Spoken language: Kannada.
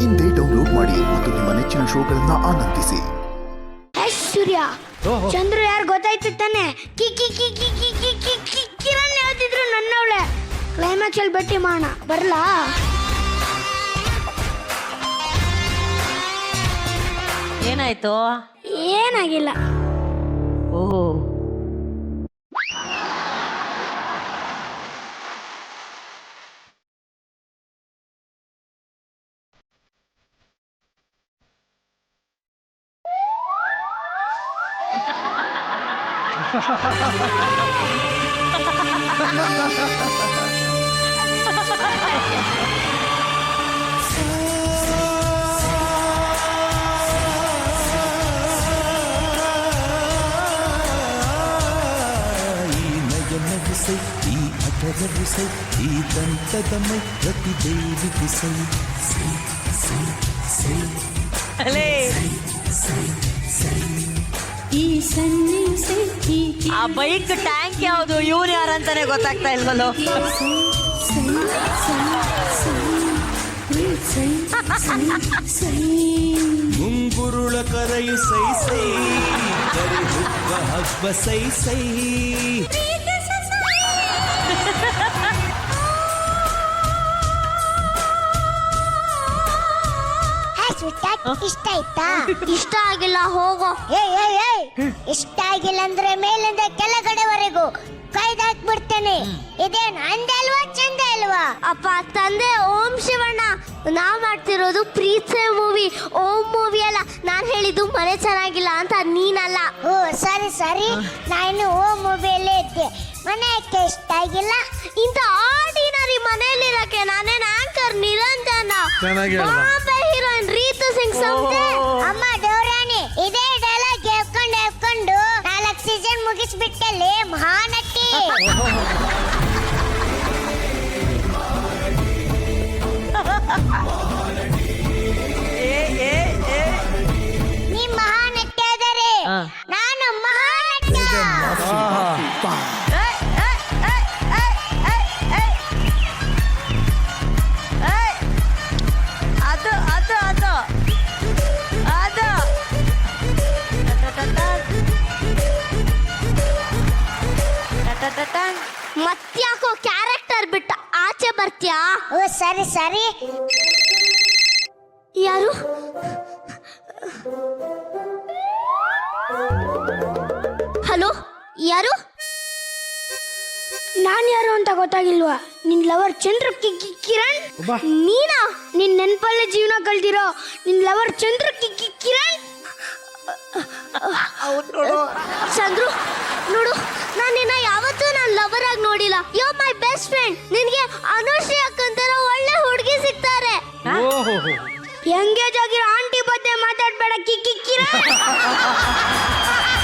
ಇಂದೇ ಡೌನ್ಲೋಡ್ ಮಾಡಿ ಮತ್ತು ನಿಮ್ಮ ನೆಚ್ಚಿನ ಶೋಗಳನ್ನ ಆನಂದಿಸಿ. ಸೂರ್ಯ ಚಂದ್ರು ಯಾರು ಗೊತ್ತಾಯ್ತು ತಾನೆ? ಕಿರಣ್ ಹೇಳ್ತಿದ್ರು ನನ್ನವಳೆ. ಕ್ಲೈಮ್ಯಾಕ್ಸ್ ಅಲ್ಲಿ ಭೇಟಿ ಮಾಡೋಣ, ಬರ್ಲಾ? ಏನಾಯ್ತು? ಏನಾಗಿಲ್ಲ. ಓಹೋ, ನಗನಗಿಸೈ ಈ ಅಟರವಿಸೈ ಈ ದಂತದ ಮೈ ಪ್ರತಿದೇವಿಸೈ ಆ ಬೈಕ್ ಟ್ಯಾಂಕ್ ಯಾವುದು, ಇವ್ರು ಯಾರಂತಾನೆ ಗೊತ್ತಾಗ್ತಾ ಇಲ್ವಲ್ಲೋ. ಮುಂಗುರುಳ ಕರೆಯು ಸೈ ಸೈ ಕರಿ ಹುಬ್ಬ ಹಬ್ಬ ಸೈ ಸೈ. ಇಷ್ಟ ಆಯ್ತಾ? ಇಷ್ಟ ಆಗಿಲ್ಲ, ಹೋಗೋ. ಇಷ್ಟ ಆಗಿಲ್ಲ ಅಂದ್ರೆ ಮೇಲಿಂದ ಕೆಳಗಡೆವರೆಗೂ ಕೈದಾಕ್ಬಿಡ್ತೇನೆ. ಇದೇನು ಅಂದೆ ಅಲ್ವಾ, ಚಂದ ಅಲ್ವಾ? ಅಪ್ಪ ತಂದೆ ಓಂ ಶಿವಣ್ಣ, ನಾವ್ ಮಾಡ್ತಿರೋದು ಪ್ರೀತಿ ಮೂವಿ, ಓಂ ಮೂವಿ ಅಲ್ಲ. ನಾನ್ ಹೇಳಿದ್ದು ಮನೆ ಚೆನ್ನಾಗಿಲ್ಲ ಅಂತ, ನೀನಲ್ಲ. ಓ ಸರಿ ಸರಿ, ನಾನು ಓಂ ಮೂವಿಯಲ್ಲೇ ಇದ್ದೆ. ಮನೆ ಯಾಕೆ ಇಷ್ಟ ಆಗಿಲ್ಲ? ಇಂಥ ಆರ್ಡಿನರಿ ಮನೆಯಲ್ಲಿರಕ್ಕೆ ನಾನೇನ್ ಆಂಕರ್ ನಿರಂಜನ, ಬಾಂಬೆ ಹೀರೋಯಿನ್ ರೀತು ಸಿಂಗ್ ಸಂತೆ, ಅಮ್ಮ ಡೋರಾಣಿ. ಇದೇ ಡೈಲಾಗ್ ಹೇಳ್ಕೊಂಡು 4 ಸೀಸನ್ ಮುಗಿಸ್ಬಿಟ್ಟಲ್ಲಿ ಮಹಾನಟಿ. ನೀ ಮಹಾನಟಿ ಆದರೆ ನಾನು ಮಹಾನಟ. ಮತ್ತ್ಯಾಕೋ ಕ್ಯಾರೆಕ್ಟರ್ ಬಿಟ್ಟು ಆಚೆ ಬರ್ತೀಯಾ? ಓ ಸರಿ ಸರಿ. ಯಾರು? ಹಲೋ, ಯಾರು? ನಾನ್ ಯಾರು ಅಂತ ಗೊತ್ತಾಗಿಲ್ವಾ? ನಿನ್ ಲವರ್ ಚಂದ್ರ ಕಿರಣ್. ನೀನಾ? ನಿನ್ ನೆನ್ಪಲ್ಲೇ ಜೀವನ ಕಳ್ದಿರೋ ನಿನ್ ಲವರ್ ಚಂದ್ರ ಕಿರಣ್. ಚಂದ್ರು ನೋಡು, ನಾನು ನಿನ್ನ ಯಾವತ್ತೂ ನನ್ನ ಲವರ್ ಆಗಿ ನೋಡಿಲ್ಲ. You are my best friend. ನಿನ್ಗೆ ಅನುಶ್ರೀ ಅಕ್ಕಂತರ ಒಳ್ಳೆ ಹುಡುಗಿ ಸಿಗ್ತಾರೆ. ಎಂಗೇಜ್ ಆಗಿರೋ ಆಂಟಿ ಬಗ್ಗೆ ಮಾತಾಡ್ಬೇಡ ಕಿರಣ್.